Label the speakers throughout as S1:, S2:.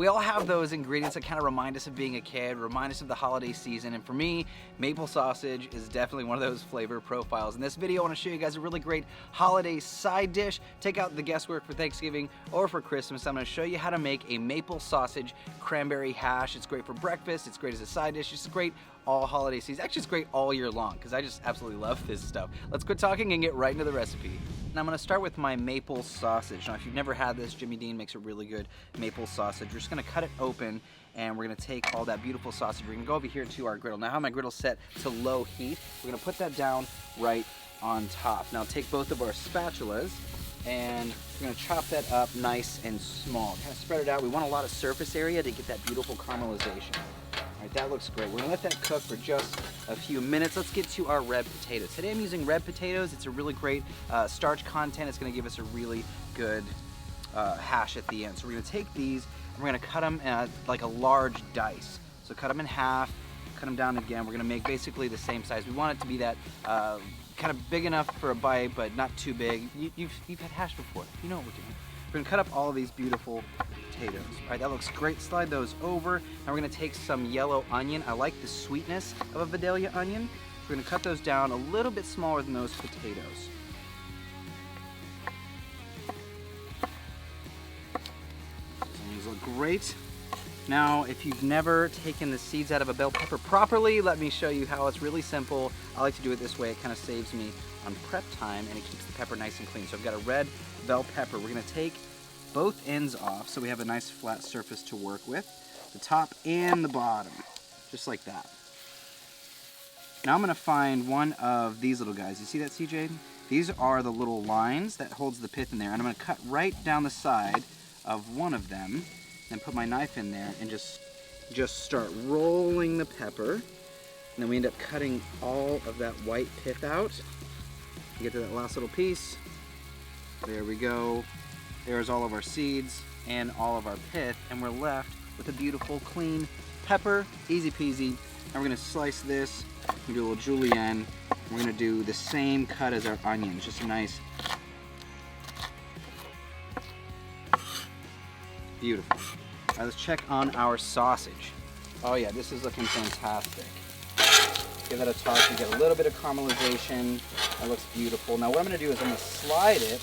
S1: we all have those ingredients that kind of remind us of being a kid, remind us of the holiday season, and for me, maple sausage is definitely one of those flavor profiles. In this video, I want to show you guys a really great holiday side dish. Take out the guesswork for Thanksgiving or for Christmas. I'm going to show you how to make a maple sausage cranberry hash. It's great for breakfast, it's great as a side dish, it's great all holiday season. Actually, it's great all year long because I just absolutely love this stuff. Let's quit talking and get right into the recipe. And I'm going to start with my maple sausage. Now, if you've never had this, Jimmy Dean makes a really good maple sausage. We're just going to cut it open and we're going to take all that beautiful sausage. We're going to go over here to our griddle. Now, I have my griddle set to low heat. We're going to put that down right on top. Now, take both of our spatulas and we're going to chop that up nice and small. Kind of spread it out. We want a lot of surface area to get that beautiful caramelization. All right, that looks great. We're gonna let that cook for just a few minutes. Let's get to our red potatoes. Today I'm using red potatoes. It's a really great starch content. It's gonna give us a really good hash at the end. So we're gonna take these and we're gonna cut them like a large dice. So cut them in half, cut them down again. We're gonna make basically the same size. We want it to be that kind of big enough for a bite, but not too big. You've had hash before. You know what we're doing. We're gonna cut up all of these beautiful potatoes. All right, that looks great. Slide those over. Now we're gonna take some yellow onion. I like the sweetness of a Vidalia onion. So we're gonna cut those down a little bit smaller than those potatoes. These look great. Now, if you've never taken the seeds out of a bell pepper properly, let me show you how. It's really simple. I like to do it this way. It kind of saves me on prep time and it keeps the pepper nice and clean. So I've got a red bell pepper. We're gonna take both ends off so we have a nice flat surface to work with, the top and the bottom, just like that. Now I'm gonna find one of these little guys. You see that, CJ? These are the little lines that holds the pith in there, and I'm gonna cut right down the side of one of them and put my knife in there and just start rolling the pepper. And then we end up cutting all of that white pith out. You get to that last little piece. There we go. There's all of our seeds and all of our pith, and we're left with a beautiful, clean pepper. Easy peasy. And we're gonna slice this. We're gonna do a little julienne. We're gonna do the same cut as our onions, just a nice, beautiful. All right, let's check on our sausage. Oh yeah, this is looking fantastic. Give that a toss. We get a little bit of caramelization. That looks beautiful. Now what I'm gonna do is I'm gonna slide it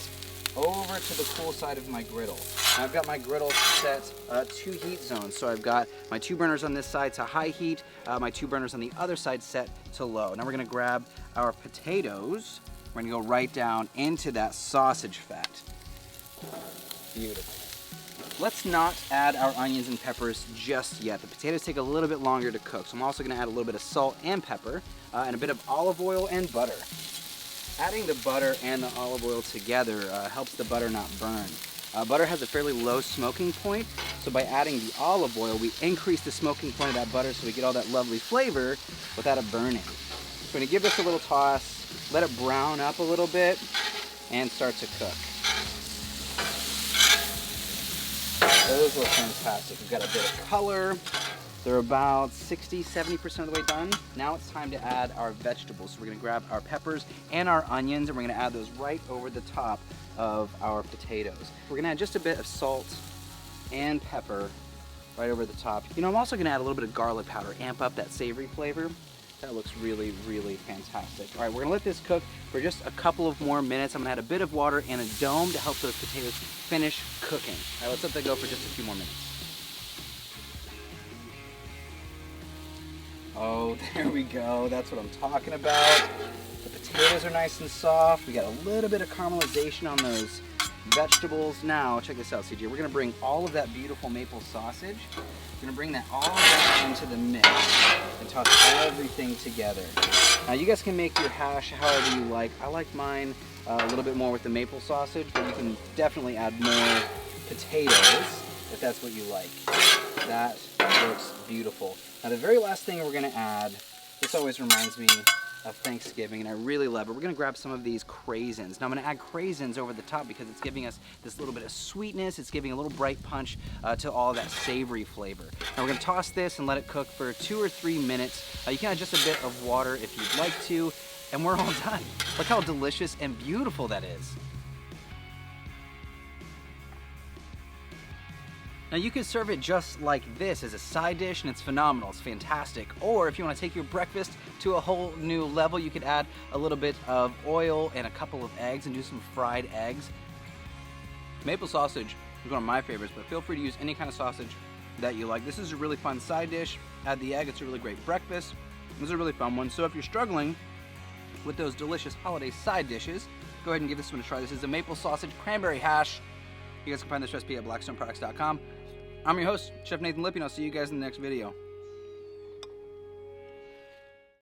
S1: over to the cool side of my griddle. Now I've got my griddle set to heat zones. So I've got my 2 burners on this side to high heat, my 2 burners on the other side set to low. Now we're gonna grab our potatoes. We're gonna go right down into that sausage fat. Beautiful. Let's not add our onions and peppers just yet. The potatoes take a little bit longer to cook. So I'm also gonna add a little bit of salt and pepper and a bit of olive oil and butter. Adding the butter and the olive oil together helps the butter not burn. Butter has a fairly low smoking point, so by adding the olive oil, we increase the smoking point of that butter so we get all that lovely flavor without it burning. So we're gonna give this a little toss, let it brown up a little bit, and start to cook. Those look fantastic. We've got a bit of color. They're about 60–70% of the way done. Now it's time to add our vegetables. So we're gonna grab our peppers and our onions and we're gonna add those right over the top of our potatoes. We're gonna add just a bit of salt and pepper right over the top. You know, I'm also gonna add a little bit of garlic powder, amp up that savory flavor. That looks really, really fantastic. All right, we're gonna let this cook for just a couple of more minutes. I'm gonna add a bit of water and a dome to help those potatoes finish cooking. All right, let's let that go for just a few more minutes. Oh, there we go. That's what I'm talking about. The potatoes are nice and soft. We got a little bit of caramelization on those vegetables. Now, check this out, CJ. We're gonna bring all of that beautiful maple sausage. We're gonna bring that all down into the mix and toss everything together. Now, you guys can make your hash however you like. I like mine a little bit more with the maple sausage, but you can definitely add more potatoes if that's what you like. That looks beautiful. Now the very last thing we're gonna add, this always reminds me of Thanksgiving and I really love it. We're gonna grab some of these craisins. Now I'm gonna add craisins over the top because it's giving us this little bit of sweetness. It's giving a little bright punch to all that savory flavor. Now we're gonna toss this and let it cook for 2 or 3 minutes. You can add just a bit of water if you'd like to, and we're all done. Look how delicious and beautiful that is. Now you could serve it just like this as a side dish and it's phenomenal, it's fantastic. Or if you want to take your breakfast to a whole new level, you could add a little bit of oil and a couple of eggs and do some fried eggs. Maple sausage is one of my favorites, but feel free to use any kind of sausage that you like. This is a really fun side dish. Add the egg, it's a really great breakfast. This is a really fun one. So if you're struggling with those delicious holiday side dishes, go ahead and give this one a try. This is a Maple Sausage Cranberry Hash. You guys can find this recipe at blackstoneproducts.com. I'm your host, Chef Nathan Lippy, and I'll see you guys in the next video.